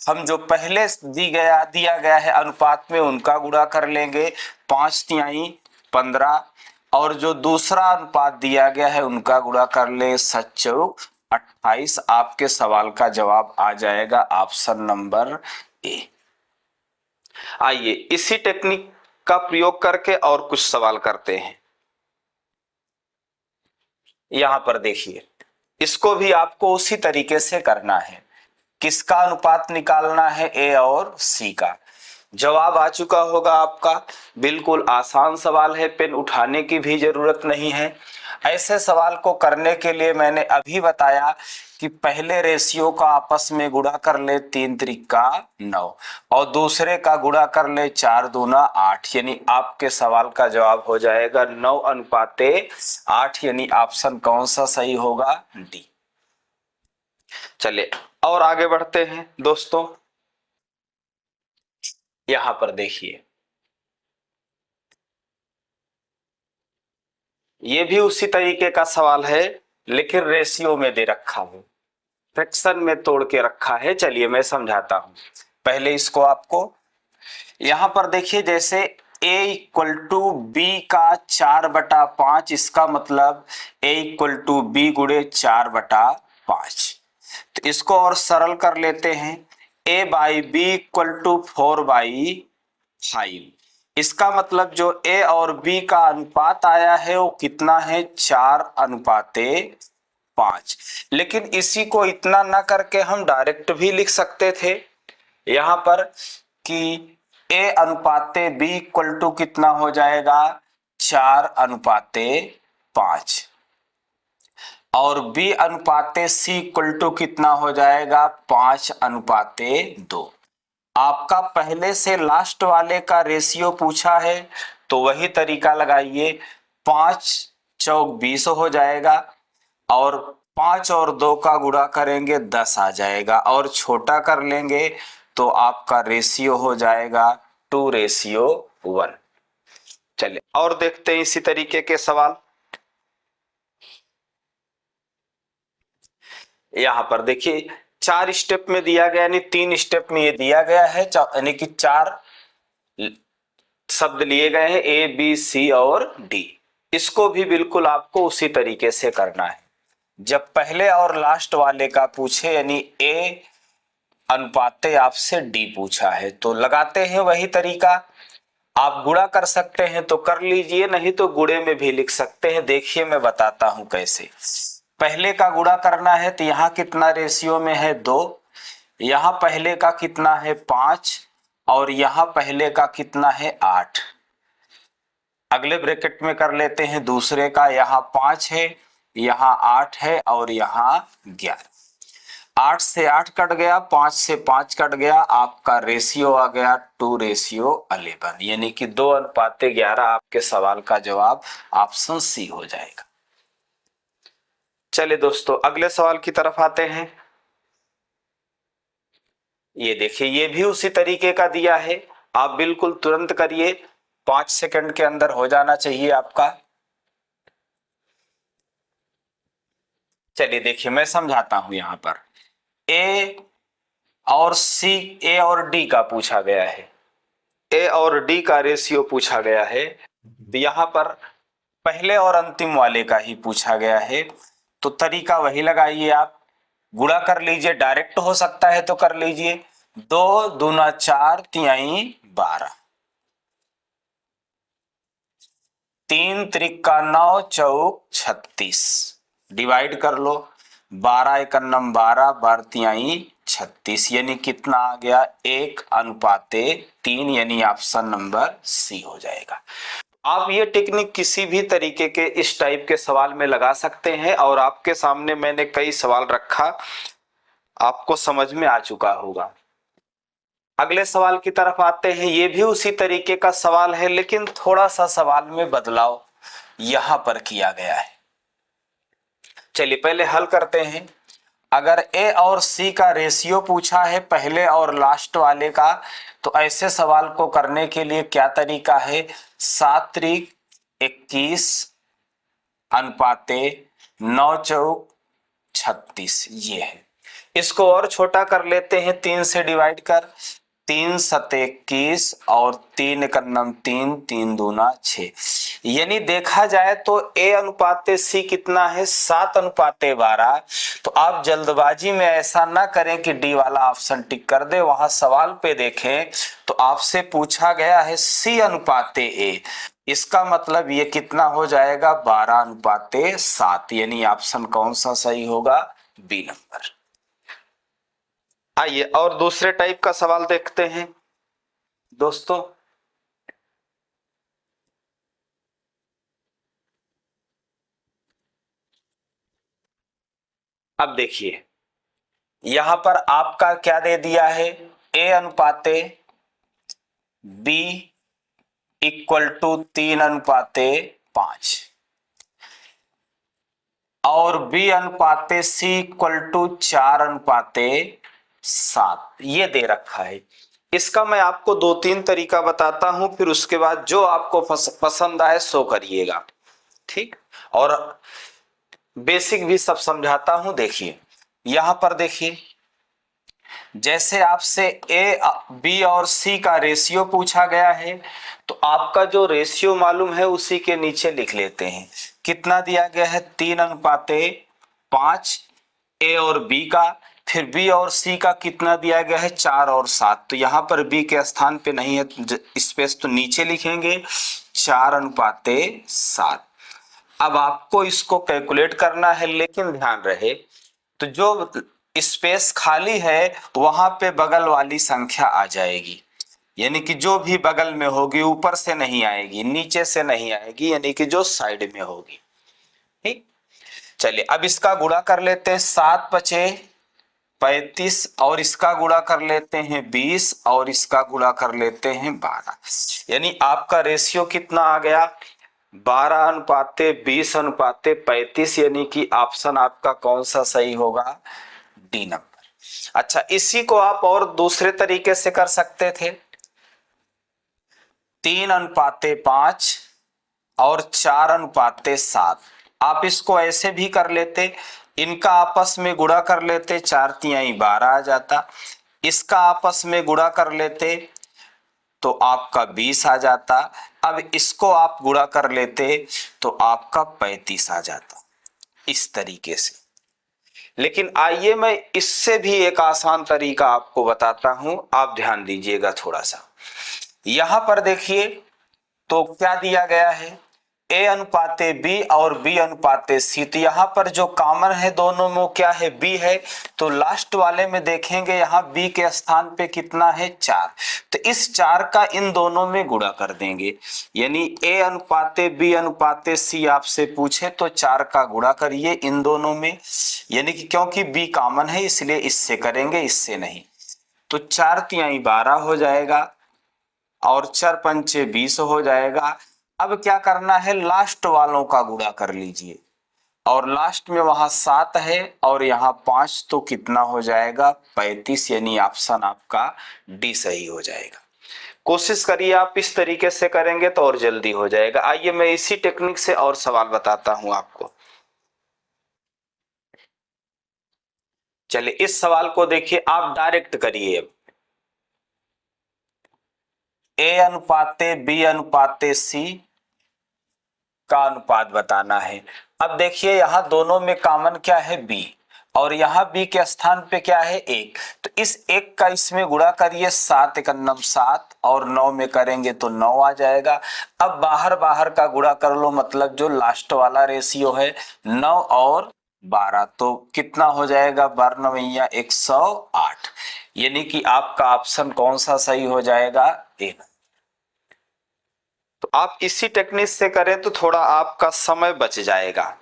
हम जो पहले दिया गया है अनुपात में उनका गुणा कर लेंगे, 5×3 15, और जो दूसरा अनुपात दिया गया है उनका गुणा कर ले 7×4 28। आपके सवाल का जवाब आ जाएगा ऑप्शन नंबर ए। आइए इसी टेक्निक का प्रयोग करके और कुछ सवाल करते हैं। यहां पर देखिए, इसको भी आपको उसी तरीके से करना है। किसका अनुपात निकालना है, ए और सी का। जवाब आ चुका होगा आपका। बिल्कुल आसान सवाल है, पेन उठाने की भी जरूरत नहीं है। ऐसे सवाल को करने के लिए मैंने अभी बताया कि पहले रेशियो का आपस में गुणा कर ले 3×3 = 9, और दूसरे का गुणा कर ले 4×2 = 8, यानी आपके सवाल का जवाब हो जाएगा 9:8, यानी ऑप्शन कौन सा सही होगा, डी। चलिए और आगे बढ़ते हैं दोस्तों। यहां पर देखिए, ये भी उसी तरीके का सवाल है, लेकिन रेशियो में दे रखा है, फ्रैक्शन में तोड़ के रखा है। चलिए मैं समझाता हूं पहले इसको आपको। यहां पर देखिए, जैसे a इक्वल टू बी का 4/5, इसका मतलब a इक्वल टू बी गुणे 4/5। तो इसको और सरल कर लेते हैं, a by B equal to 4/5। इसका मतलब जो a और b का अनुपात आया है वो कितना है, 4:5। लेकिन इसी को इतना ना करके हम डायरेक्ट भी लिख सकते थे यहां पर कि a अनुपाते b इक्वल टू कितना हो जाएगा, 4:5, और b अनुपाते c इक्वल टू कितना हो जाएगा, 5:2। आपका पहले से लास्ट वाले का रेशियो पूछा है, तो वही तरीका लगाइए। 5×4 = 20 हो जाएगा, और 5 और 2 का गुणा करेंगे 10 आ जाएगा, और छोटा कर लेंगे तो आपका रेशियो हो जाएगा 2:1। चलिए और देखते हैं इसी तरीके के सवाल। यहां पर देखिए 4 स्टेप में दिया गया, यानी 3 स्टेप में ये दिया गया है, यानी कि 4 शब्द लिए गए हैं ए बी सी और डी। इसको भी बिल्कुल आपको उसी तरीके से करना है। जब पहले और लास्ट वाले का पूछे, यानी ए अनुपाते आपसे डी पूछा है, तो लगाते हैं वही तरीका। आप गुणा कर सकते हैं तो कर लीजिए, नहीं तो गुणे में भी लिख सकते हैं। देखिए मैं बताता हूं कैसे। पहले का गुणा करना है तो यहाँ कितना रेशियो में है 2, यहाँ पहले का कितना है 5 और यहाँ पहले का कितना है 8। अगले ब्रैकेट में कर लेते हैं दूसरे का, यहाँ 5 है, यहाँ 8 है और यहाँ 11। 8 से 8 कट गया, 5 से 5 कट गया, आपका रेशियो आ गया 2:11, यानी कि 2:11। आपके सवाल का जवाब ऑप्शन सी हो जाएगा। चलिए दोस्तों अगले सवाल की तरफ आते हैं। ये देखिए, ये भी उसी तरीके का दिया है। आप बिल्कुल तुरंत करिए, 5 सेकंड के अंदर हो जाना चाहिए आपका। चलिए देखिए मैं समझाता हूं। यहां पर ए और सी, ए और डी का पूछा गया है, ए और डी का रेशियो पूछा गया है। तो यहां पर पहले और अंतिम वाले का ही पूछा गया है, तो तरीका वही लगाइए। आप गुणा कर लीजिए, डायरेक्ट हो सकता है तो कर लीजिए। 2 दूना 4 तिहाई 12, 3 त्रिका 9 चौक 36, डिवाइड कर लो। 12 एकन्नम 12, 12 तिहाई 36, यानी कितना आ गया 1:3, यानी ऑप्शन नंबर सी हो जाएगा। आप ये टेक्निक किसी भी तरीके के इस टाइप के सवाल में लगा सकते हैं, और आपके सामने मैंने कई सवाल रखा, आपको समझ में आ चुका होगा। अगले सवाल की तरफ आते हैं। ये भी उसी तरीके का सवाल है, लेकिन थोड़ा सा सवाल में बदलाव यहां पर किया गया है। चलिए पहले हल करते हैं। अगर ए और सी का रेशियो पूछा है पहले और लास्ट वाले का, तो ऐसे सवाल को करने के लिए क्या तरीका है, 7 त्रिक 21 अनुपाते 9 चौक 36, ये है। इसको और छोटा कर लेते हैं, 3 से डिवाइड कर, 3 सते 21 और 3 एकन्नम 3, 3 दूना 6, यानी देखा जाए तो ए अनुपाते सी कितना है 7:12। तो आप जल्दबाजी में ऐसा ना करें कि डी वाला ऑप्शन टिक कर दे। वहां सवाल पे देखें तो आपसे पूछा गया है सी अनुपाते ए, इसका मतलब ये कितना हो जाएगा 12:7, यानी ऑप्शन कौन सा सही होगा, बी नंबर। आइए और दूसरे टाइप का सवाल देखते हैं दोस्तों। अब देखिए यहां पर आपका क्या दे दिया है, ए अनुपाते बी इक्वल टू 3:5 और बी अनुपाते सी इक्वल टू 4:7, ये दे रखा है। इसका मैं आपको 2-3 तरीका बताता हूं, फिर उसके बाद जो आपको पसंद आए सो करिएगा, ठीक। और बेसिक भी सब समझाता हूं। देखिए यहां पर देखिए, जैसे आपसे ए बी और सी का रेशियो पूछा गया है, तो आपका जो रेशियो मालूम है उसी के नीचे लिख लेते हैं। कितना दिया गया है 3:5 ए और बी का, फिर बी और सी का कितना दिया गया है 4 और 7। तो यहाँ पर बी के स्थान पे नहीं है स्पेस, तो नीचे लिखेंगे 4:7। अब आपको इसको कैलकुलेट करना है, लेकिन ध्यान रहे तो जो स्पेस खाली है वहां पे बगल वाली संख्या आ जाएगी, यानी कि जो भी बगल में होगी ऊपर से नहीं आएगी, नीचे से नहीं आएगी, यानी कि जो साइड में होगी, ठीक। चलिए अब इसका गुणा कर लेते हैं, 7 पचे 35 और इसका गुणा कर लेते हैं 20 और इसका गुणा कर लेते हैं 12, यानी आपका रेशियो कितना आ गया 12:20:35, यानी कि ऑप्शन आपका कौन सा सही होगा, डी नंबर। अच्छा, इसी को आप और दूसरे तरीके से कर सकते थे, 3:5 और 4:7। आप इसको ऐसे भी कर लेते, इनका आपस में गुणा कर लेते, 4 तिहाई 12 आ जाता। इसका आपस में गुणा कर लेते तो आपका 20 आ जाता। अब इसको आप गुणा कर लेते तो आपका 35 आ जाता, इस तरीके से। लेकिन आइए मैं इससे भी एक आसान तरीका आपको बताता हूं, आप ध्यान दीजिएगा थोड़ा सा। यहां पर देखिए तो क्या दिया गया है, ए अनुपाते बी और बी अनुपाते सी। तो यहाँ पर जो कॉमन है दोनों में क्या है, बी है। तो लास्ट वाले में देखेंगे यहाँ बी के स्थान पे कितना है, 4। तो इस 4 का इन दोनों में गुणा कर देंगे, यानी ए अनुपाते बी अनुपाते सी आपसे पूछे तो 4 का गुणा करिए इन दोनों में, यानी कि क्योंकि बी कॉमन है इसलिए इससे करेंगे, इससे नहीं। तो 4 तिहाई 12 हो जाएगा और 4 पंचे 20 हो जाएगा। अब क्या करना है, लास्ट वालों का गुणा कर लीजिए, और लास्ट में वहां 7 है और यहाँ 5, तो कितना हो जाएगा, 35, यानी ऑप्शन आपका डी सही हो जाएगा। कोशिश करिए आप इस तरीके से करेंगे तो और जल्दी हो जाएगा। आइए मैं इसी टेक्निक से और सवाल बताता हूं आपको। चलिए इस सवाल को देखिए, आप डायरेक्ट करिए। ए अनुपाते बी अनुपाते सी का अनुपात बताना है। अब देखिए यहां दोनों में कॉमन क्या है, बी, और यहाँ बी के स्थान पे क्या है, 1। तो इस 1 का इसमें गुणा करिए, 7 एकन्नम 7 और 9 में करेंगे तो 9 आ जाएगा। अब बाहर बाहर का गुणा कर लो, मतलब जो लास्ट वाला रेशियो है 9 और 12, तो कितना हो जाएगा, 12 9 108, यानी कि आपका ऑप्शन कौन सा सही हो जाएगा, ए। तो आप इसी टेक्निक से करें तो थोड़ा आपका समय बच जाएगा।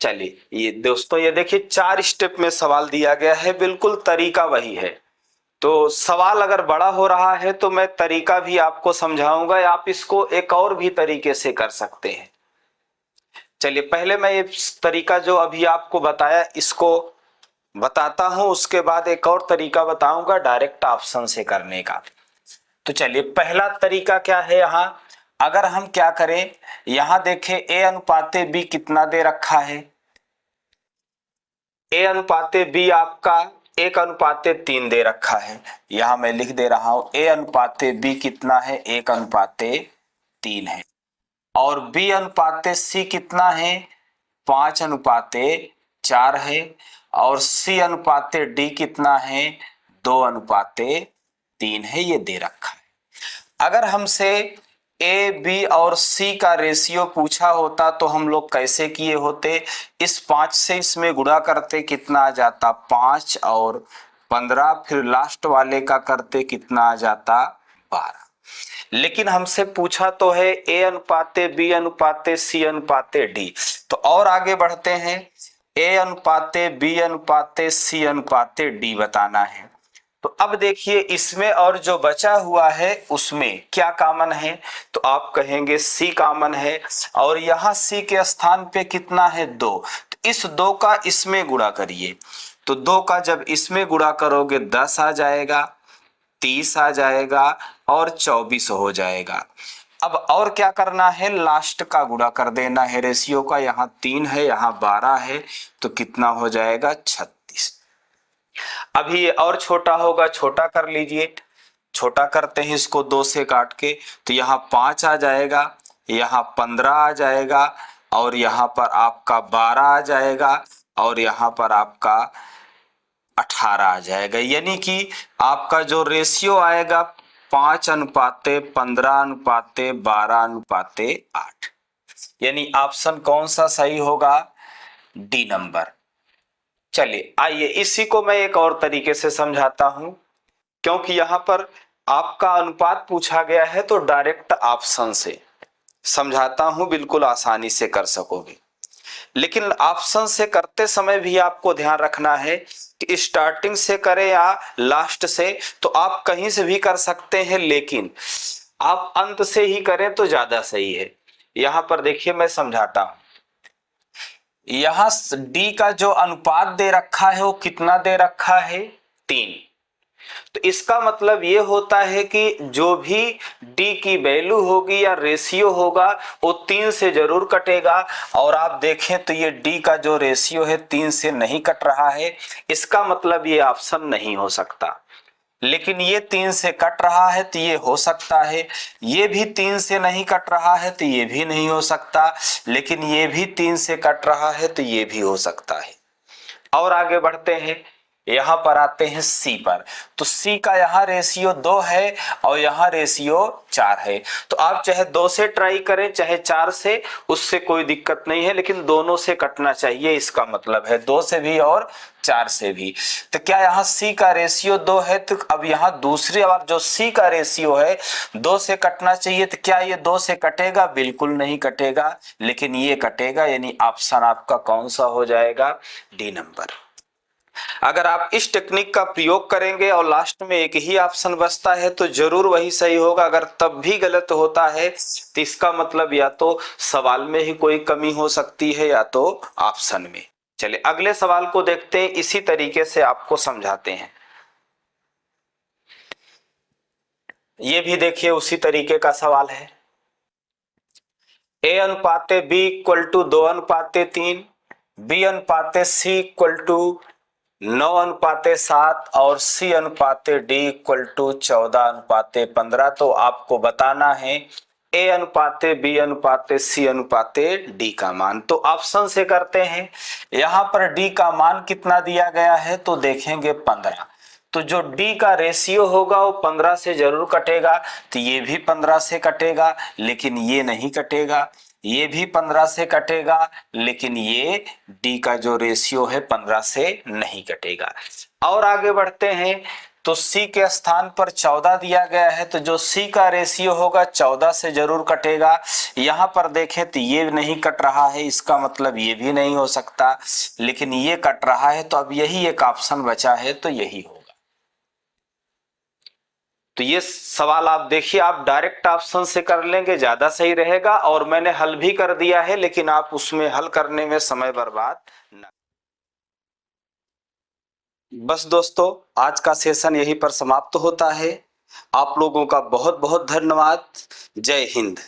चलिए ये दोस्तों, ये देखिए 4 स्टेप में सवाल दिया गया है, बिल्कुल तरीका वही है। तो सवाल अगर बड़ा हो रहा है तो मैं तरीका भी आपको समझाऊंगा, आप इसको एक और भी तरीके से कर सकते हैं। चलिए पहले मैं ये तरीका जो अभी आपको बताया इसको बताता हूं, उसके बाद एक और तरीका बताऊंगा डायरेक्ट ऑप्शन से करने का। तो चलिए पहला तरीका क्या है, यहाँ अगर हम क्या करें, यहां देखें ए अनुपाते बी कितना दे रखा है, ए अनुपाते बी आपका 1:3 दे रखा है। यहां मैं लिख दे रहा हूं ए अनुपाते बी कितना है, 1:3 है। और बी अनुपाते सी कितना है, 5:4 है। और सी अनुपाते डी कितना है, 2:3 है, ये दे रखा है। अगर हमसे ए बी और सी का रेशियो पूछा होता तो हम लोग कैसे किए होते, इस 5 से इसमें गुणा करते, कितना आ जाता, 5 और 15, फिर लास्ट वाले का करते कितना आ जाता, 12। लेकिन हमसे पूछा तो है ए अनुपाते बी अनुपाते सी अनुपाते डी। तो और आगे बढ़ते हैं, ए अनुपाते बी अनुपाते सी अनुपाते डी बताना है। तो अब देखिए इसमें और जो बचा हुआ है उसमें क्या कॉमन है, तो आप कहेंगे सी कॉमन है, और यहाँ सी के स्थान पे कितना है, 2। तो इस 2 का इसमें गुणा करिए, तो 2 का जब इसमें गुणा करोगे 10 आ जाएगा, 30 आ जाएगा और 24 हो जाएगा। अब और क्या करना है, लास्ट का गुणा कर देना है रेशियो का, यहाँ 3 है यहाँ 12 है, तो कितना हो जाएगा, 36। अभी ये और छोटा होगा, छोटा कर लीजिए। छोटा करते हैं इसको 2 से काट के, तो यहाँ 5 आ जाएगा, यहाँ 15 आ जाएगा, और यहाँ पर आपका 12 आ जाएगा, और यहाँ पर आपका 18 आ जाएगा। यानी कि आपका जो रेशियो आएगा 5:15:12:8, यानी ऑप्शन कौन सा सही होगा, डी नंबर। चलिए आइए इसी को मैं एक और तरीके से समझाता हूं, क्योंकि यहां पर आपका अनुपात पूछा गया है तो डायरेक्ट ऑप्शन से समझाता हूं, बिल्कुल आसानी से कर सकोगे। लेकिन ऑप्शन से करते समय भी आपको ध्यान रखना है कि स्टार्टिंग से करें या लास्ट से, तो आप कहीं से भी कर सकते हैं, लेकिन आप अंत से ही करें तो ज्यादा सही है। यहां पर देखिए मैं समझाता हूं, यहां डी का जो अनुपात दे रखा है वो कितना दे रखा है, 3। तो इसका मतलब ये होता है कि जो भी डी की वैल्यू होगी या रेशियो होगा वो 3 से जरूर कटेगा। और आप देखें तो ये डी का जो रेशियो है 3 से नहीं कट रहा है, इसका मतलब ये ऑप्शन नहीं हो सकता। लेकिन ये 3 से कट रहा है तो ये हो सकता है, ये भी 3 से नहीं कट रहा है तो ये भी नहीं हो सकता, लेकिन ये भी 3 से कट रहा है तो ये भी हो सकता है। और आगे बढ़ते हैं, यहां पर आते हैं सी पर। तो सी का यहाँ रेशियो 2 है और यहाँ रेशियो 4 है। तो आप चाहे 2 से ट्राई करें चाहे 4 से, उससे कोई दिक्कत नहीं है, लेकिन दोनों से कटना चाहिए, इसका मतलब है 2 से भी और 4 से भी। तो क्या यहाँ सी का रेशियो 2 है, तो अब यहाँ दूसरी बार जो सी का रेशियो है 2 से कटना चाहिए, तो क्या ये 2 से कटेगा? बिल्कुल नहीं कटेगा, लेकिन ये कटेगा, यानी ऑप्शन आपका कौन सा हो जाएगा? D number. अगर आप इस टेक्निक का प्रयोग करेंगे और लास्ट में एक ही ऑप्शन बचता है तो जरूर वही सही होगा। अगर तब भी गलत होता है तो इसका मतलब या तो सवाल में ही कोई कमी हो सकती है या तो ऑप्शन में। चलिए अगले सवाल को देखते हैं, इसी तरीके से आपको समझाते हैं। ये भी देखिए उसी तरीके का सवाल है। ए अनुपाते बी इक्वल टू 2:3, बी अनुपाते सी इक्वल टू 9:7 और सी अनुपाते डी इक्वल टू 14:15। तो आपको बताना है ए अनुपाते बी अनुपाते सी अनुपाते डी का मान। तो ऑप्शन से करते हैं। यहां पर डी का मान कितना दिया गया है तो देखेंगे 15। तो जो डी का रेशियो होगा वो 15 से जरूर कटेगा, तो ये भी 15 से कटेगा, लेकिन ये नहीं कटेगा। ये भी 15 से कटेगा, लेकिन ये डी का जो रेशियो है 15 से नहीं कटेगा। और आगे बढ़ते हैं, तो सी के स्थान पर 14 दिया गया है, तो जो सी का रेशियो होगा 14 से जरूर कटेगा। यहां पर देखें तो ये नहीं कट रहा है, इसका मतलब ये भी नहीं हो सकता, लेकिन ये कट रहा है, तो अब यही एक ऑप्शन बचा है, तो यही होगा। तो ये सवाल आप देखिए, आप डायरेक्ट ऑप्शन से कर लेंगे ज्यादा सही रहेगा, और मैंने हल भी कर दिया है, लेकिन आप उसमें हल करने में समय बर्बाद न। बस दोस्तों, आज का सेशन यहीं पर समाप्त होता है। आप लोगों का बहुत बहुत धन्यवाद। जय हिंद।